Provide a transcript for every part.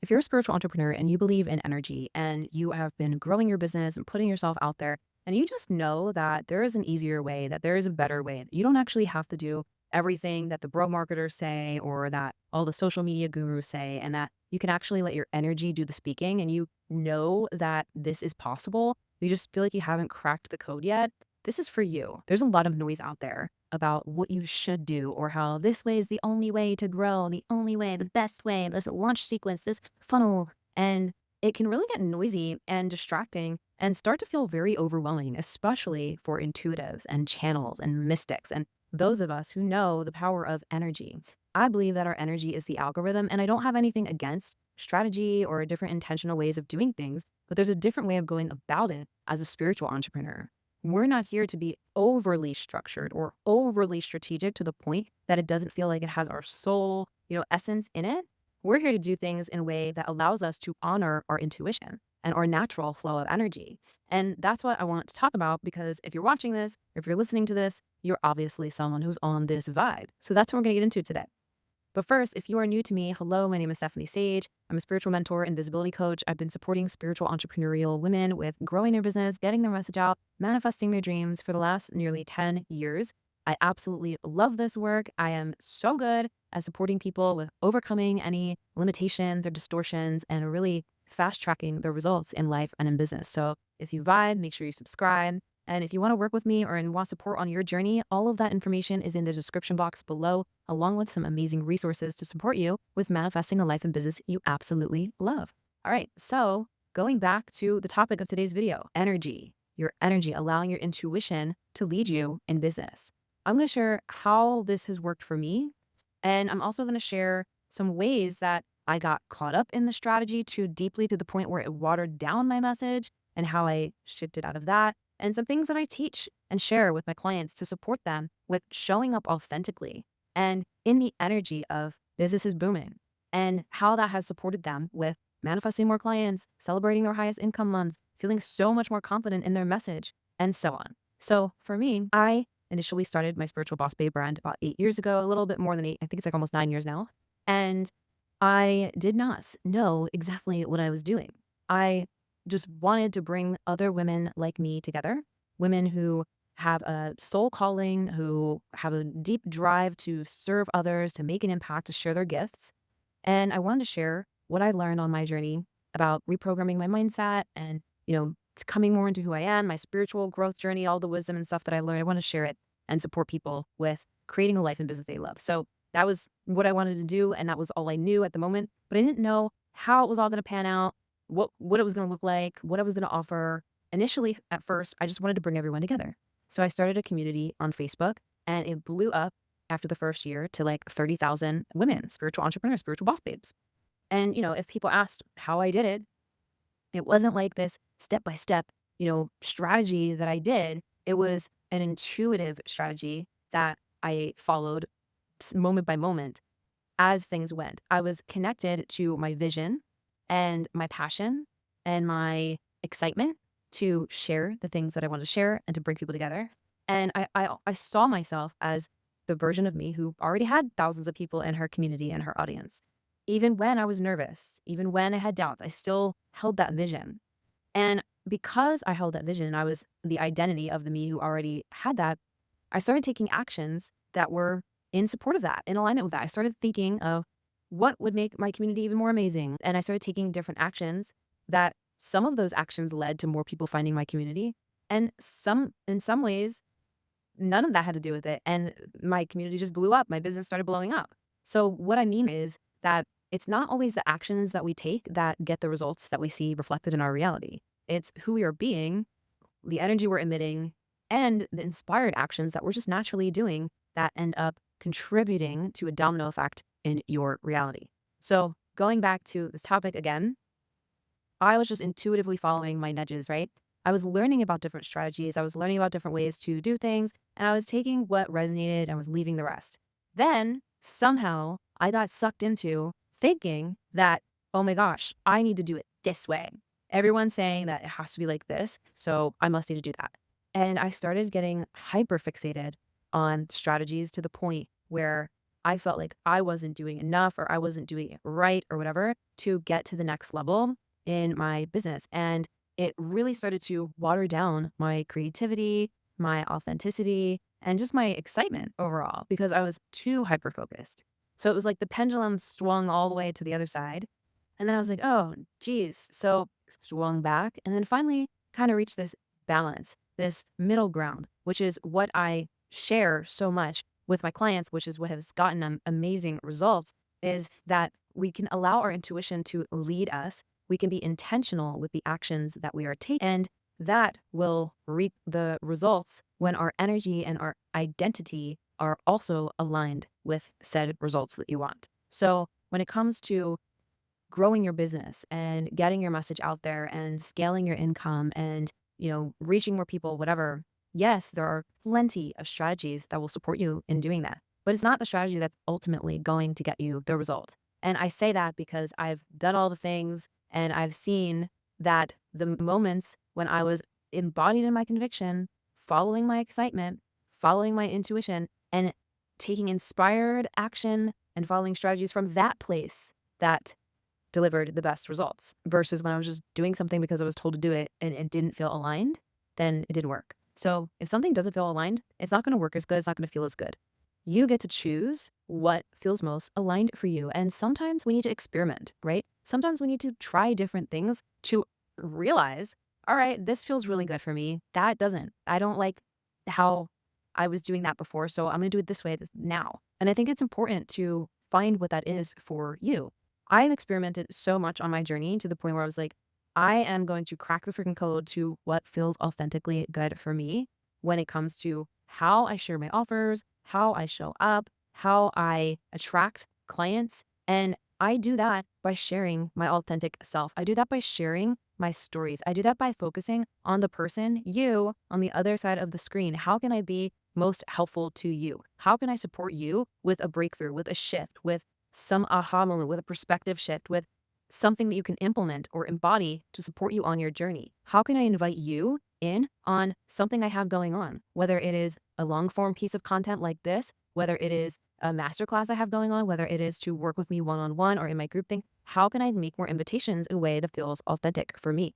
if you're a spiritual entrepreneur and you believe in energy and you have been growing your business and putting yourself out there, and you just know that there is an easier way, that there is a better way, that you don't actually have to do everything that the bro marketers say or that all the social media gurus say, and that you can actually let your energy do the speaking, and you know that this is possible, you just feel like you haven't cracked the code yet. This is for you. There's a lot of noise out there about what you should do or how this way is the only way to grow, the only way, the best way, this launch sequence, this funnel. And it can really get noisy and distracting and start to feel very overwhelming, especially for intuitives and channels and mystics and those of us who know the power of energy. I believe that our energy is the algorithm, and I don't have anything against strategy or different intentional ways of doing things, but there's a different way of going about it as a spiritual entrepreneur. We're not here to be overly structured or overly strategic to the point that it doesn't feel like it has our soul, essence in it. We're here to do things in a way that allows us to honor our intuition and our natural flow of energy. And that's what I want to talk about, because if you're watching this, or if you're listening to this, you're obviously someone who's on this vibe. So that's what we're going to get into today. But first, if you are new to me, hello, my name is Stephanie Sage. I'm a spiritual mentor and visibility coach. I've been supporting spiritual entrepreneurial women with growing their business, getting their message out, manifesting their dreams for the last nearly 10 years. I absolutely love this work. I am so good at supporting people with overcoming any limitations or distortions and really fast tracking their results in life and in business. So if you vibe, make sure you subscribe. And if you want to work with me or and want support on your journey, all of that information is in the description box below, along with some amazing resources to support you with manifesting a life and business you absolutely love. All right, so going back to the topic of today's video, energy, your energy, allowing your intuition to lead you in business. I'm going to share how this has worked for me. And I'm also going to share some ways that I got caught up in the strategy too deeply to the point where it watered down my message and how I shifted out of that, and some things that I teach and share with my clients to support them with showing up authentically and in the energy of business is booming, and how that has supported them with manifesting more clients, celebrating their highest income months, feeling so much more confident in their message, and so on. So for me, I initially started my Spiritual Boss Babe brand about 8 years ago, a little bit more than 8. I think it's like almost 9 years now. And I did not know exactly what I was doing. I just wanted to bring other women like me together, women who have a soul calling, who have a deep drive to serve others, to make an impact, to share their gifts. And I wanted to share what I learned on my journey about reprogramming my mindset and, it's coming more into who I am, my spiritual growth journey, all the wisdom and stuff that I learned. I want to share it and support people with creating a life and business they love. So that was what I wanted to do, and that was all I knew at the moment. But I didn't know how it was all going to pan out, what it was going to look like, what I was going to offer. Initially, at first, I just wanted to bring everyone together. So I started a community on Facebook, and it blew up after the first year to like 30,000 women, spiritual entrepreneurs, spiritual boss babes. And, if people asked how I did it, it wasn't like this step by step, strategy that I did. It was an intuitive strategy that I followed moment by moment as things went. I was connected to my vision and my passion and my excitement to share the things that I wanted to share and to bring people together. And I saw myself as the version of me who already had thousands of people in her community and her audience. Even when I was nervous, even when I had doubts, I still held that vision. And because I held that vision, I was the identity of the me who already had that. I started taking actions that were in support of that, in alignment with that. I started thinking of what would make my community even more amazing. And I started taking different actions that some of those actions led to more people finding my community. And in some ways, none of that had to do with it. And my community just blew up. My business started blowing up. So what I mean is that it's not always the actions that we take that get the results that we see reflected in our reality. It's who we are being, the energy we're emitting, and the inspired actions that we're just naturally doing that end up contributing to a domino effect in your reality. So going back to this topic again, I was just intuitively following my nudges, right? I was learning about different strategies. I was learning about different ways to do things, and I was taking what resonated and was leaving the rest. Then somehow I got sucked into thinking that, oh my gosh, I need to do it this way. Everyone's saying that it has to be like this, so I must need to do that. And I started getting hyper fixated on strategies to the point where I felt like I wasn't doing enough or I wasn't doing it right or whatever to get to the next level in my business. And it really started to water down my creativity, my authenticity, and just my excitement overall because I was too hyper focused. So it was like the pendulum swung all the way to the other side. And then I was like, oh, geez. So swung back and then finally kind of reached this balance, this middle ground, which is what I share so much with my clients, which is what has gotten them amazing results, is that we can allow our intuition to lead us. We can be intentional with the actions that we are taking. And that will reap the results when our energy and our identity are also aligned with said results that you want. So when it comes to growing your business and getting your message out there and scaling your income and, reaching more people, whatever. Yes, there are plenty of strategies that will support you in doing that, but it's not the strategy that's ultimately going to get you the result. And I say that because I've done all the things and I've seen that the moments when I was embodied in my conviction, following my excitement, following my intuition, and taking inspired action and following strategies from that place, that delivered the best results versus when I was just doing something because I was told to do it and it didn't feel aligned, then it didn't work. So if something doesn't feel aligned, it's not going to work as good. It's not going to feel as good. You get to choose what feels most aligned for you. And sometimes we need to experiment, right? Sometimes we need to try different things to realize, all right, this feels really good for me. That doesn't. I don't like how I was doing that before. So I'm going to do it this way now. And I think it's important to find what that is for you. I've experimented so much on my journey to the point where I was like, I am going to crack the freaking code to what feels authentically good for me when it comes to how I share my offers, how I show up, how I attract clients. And I do that by sharing my authentic self. I do that by sharing my stories. I do that by focusing on the person, you, on the other side of the screen. How can I be most helpful to you? How can I support you with a breakthrough, with a shift, with some aha moment, with a perspective shift, with something that you can implement or embody to support you on your journey? How can I invite you in on something I have going on, whether it is a long form piece of content like this, whether it is a masterclass I have going on, whether it is to work with me one on one or in my group thing? How can I make more invitations in a way that feels authentic for me?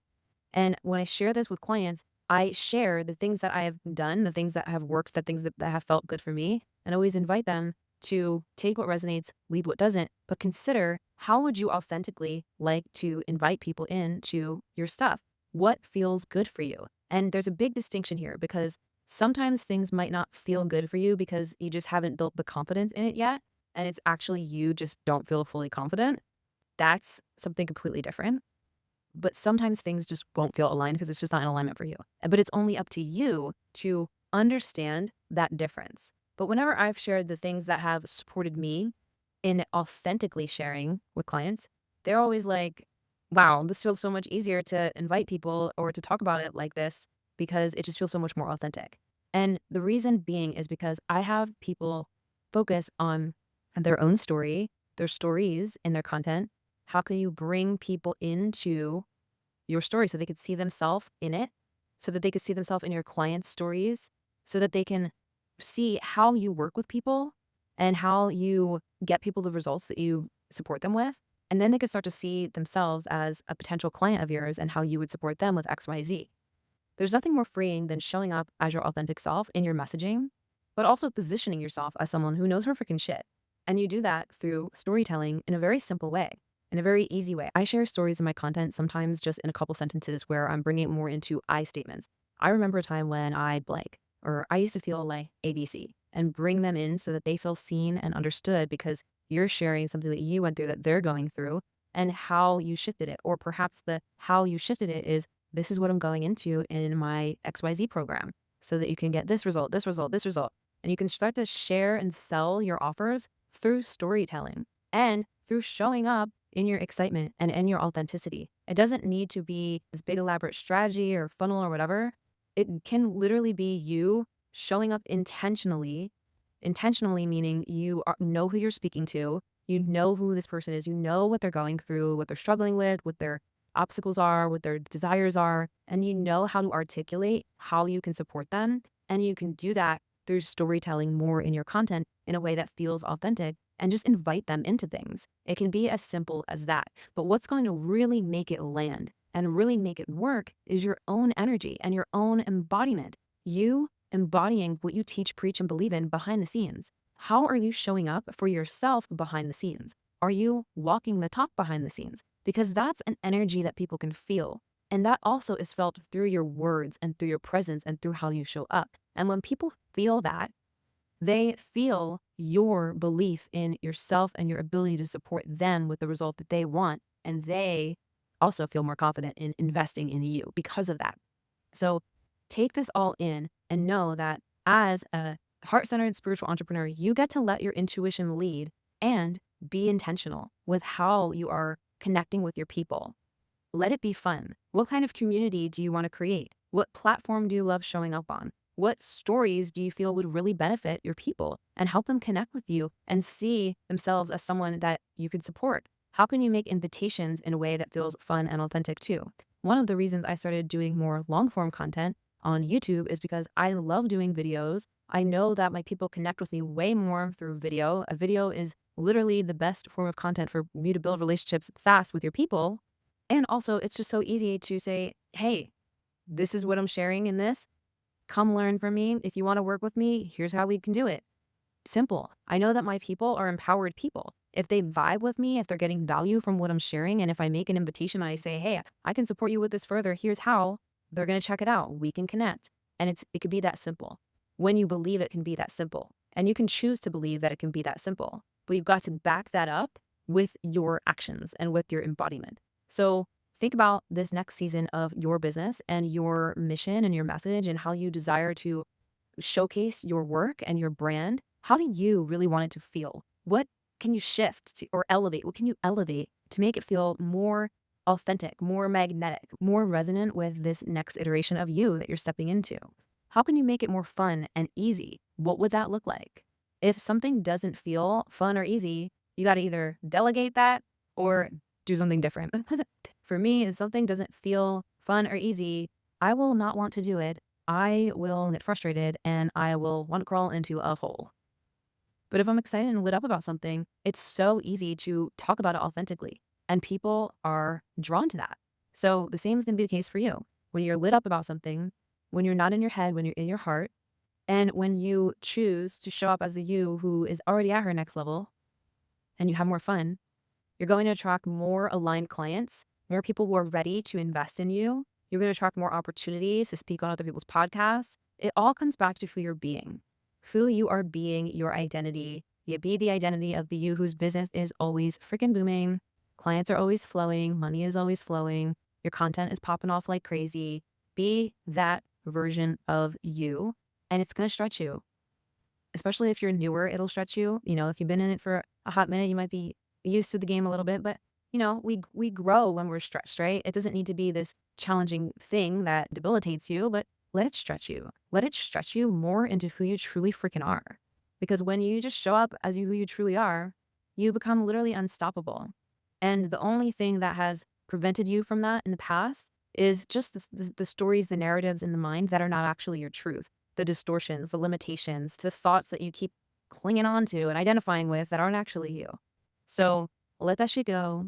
And when I share this with clients, I share the things that I have done, the things that have worked, the things that have felt good for me, and always invite them to take what resonates, leave what doesn't, but consider how would you authentically like to invite people into your stuff? What feels good for you? And there's a big distinction here because sometimes things might not feel good for you because you just haven't built the confidence in it yet. And it's actually you just don't feel fully confident. That's something completely different. But sometimes things just won't feel aligned because it's just not in alignment for you. But it's only up to you to understand that difference. But whenever I've shared the things that have supported me in authentically sharing with clients, they're always like, wow, this feels so much easier to invite people or to talk about it like this because it just feels so much more authentic. And the reason being is because I have people focus on their own story, their stories in their content. How can you bring people into your story so they could see themselves in it, so that they could see themselves in your clients' stories, so that they can see how you work with people and how you get people the results that you support them with. And then they could start to see themselves as a potential client of yours and how you would support them with XYZ. There's nothing more freeing than showing up as your authentic self in your messaging, but also positioning yourself as someone who knows her freaking shit. And you do that through storytelling in a very simple way, in a very easy way. I share stories in my content sometimes just in a couple sentences where I'm bringing it more into I statements. I remember a time when I blank, or I used to feel like ABC, and bring them in so that they feel seen and understood because you're sharing something that you went through that they're going through and how you shifted it. Or perhaps the how you shifted it is this is what I'm going into in my XYZ program so that you can get this result, this result, this result. And you can start to share and sell your offers through storytelling and through showing up in your excitement and in your authenticity. It doesn't need to be this big elaborate strategy or funnel or whatever. It can literally be you showing up intentionally meaning know who you're speaking to, you know who this person is, you know what they're going through, what they're struggling with, what their obstacles are, what their desires are, and you know how to articulate how you can support them. And you can do that through storytelling more in your content in a way that feels authentic and just invite them into things. It can be as simple as that. But what's going to really make it land and really make it work is your own energy and your own embodiment. You embodying what you teach, preach, and believe in behind the scenes. How are you showing up for yourself behind the scenes? Are you walking the talk behind the scenes? Because that's an energy that people can feel. And that also is felt through your words and through your presence and through how you show up. And when people feel that, they feel your belief in yourself and your ability to support them with the result that they want. And they also feel more confident in investing in you because of that. So take this all in and know that as a heart-centered spiritual entrepreneur, you get to let your intuition lead and be intentional with how you are connecting with your people. Let it be fun. What kind of community do you want to create? What platform do you love showing up on? What stories do you feel would really benefit your people and help them connect with you and see themselves as someone that you could support? How can you make invitations in a way that feels fun and authentic too? One of the reasons I started doing more long form content on YouTube is because I love doing videos. I know that my people connect with me way more through video. A video is literally the best form of content for you to build relationships fast with your people. And also, it's just so easy to say, hey, this is what I'm sharing in this. Come learn from me. If you want to work with me, here's how we can do it. Simple. I know that my people are empowered people. If they vibe with me, if they're getting value from what I'm sharing, and if I make an invitation, I say, hey, I can support you with this further. Here's how. They're going to check it out. We can connect. And it could be that simple. When you believe it can be that simple. And you can choose to believe that it can be that simple. But you've got to back that up with your actions and with your embodiment. So think about this next season of your business and your mission and your message and how you desire to showcase your work and your brand. How do you really want it to feel? What can you shift to, or elevate? What can you elevate to make it feel more authentic, more magnetic, more resonant with this next iteration of you that you're stepping into? How can you make it more fun and easy? What would that look like? If something doesn't feel fun or easy, you got to either delegate that or do something different. For me, if something doesn't feel fun or easy, I will not want to do it. I will get frustrated and I will want to crawl into a hole. But if I'm excited and lit up about something, it's so easy to talk about it authentically. And people are drawn to that. So the same is going to be the case for you. When you're lit up about something, when you're not in your head, when you're in your heart, and when you choose to show up as the you who is already at her next level and you have more fun, you're going to attract more aligned clients, more people who are ready to invest in you. You're going to attract more opportunities to speak on other people's podcasts. It all comes back to who you're being, who you are being, your identity. You be the identity of the you whose business is always freaking booming. Clients are always flowing. Money is always flowing. Your content is popping off like crazy. Be that version of you, and it's going to stretch you. Especially if you're newer, it'll stretch you. You know, if you've been in it for a hot minute, you might be used to the game a little bit, but you know, we grow when we're stretched, right? It doesn't need to be this challenging thing that debilitates you, but let it stretch you. Let it stretch you more into who you truly freaking are. Because when you just show up as who you truly are, you become literally unstoppable. And the only thing that has prevented you from that in the past is just the stories, the narratives in the mind that are not actually your truth, the distortions, the limitations, the thoughts that you keep clinging on to and identifying with that aren't actually you. So let that shit go.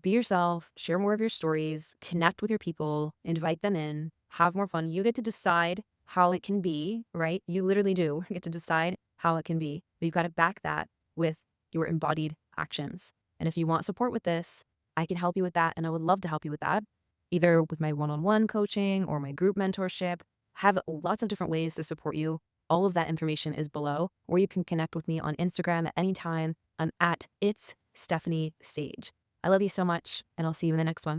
Be yourself, share more of your stories, connect with your people, invite them in, have more fun. You get to decide how it can be, right? You literally do get to decide how it can be, but you've got to back that with your embodied actions. And if you want support with this, I can help you with that. And I would love to help you with that, either with my one-on-one coaching or my group mentorship. I have lots of different ways to support you. All of that information is below, or you can connect with me on Instagram at any time. I'm at It's Stephanie Sage. I love you so much, and I'll see you in the next one.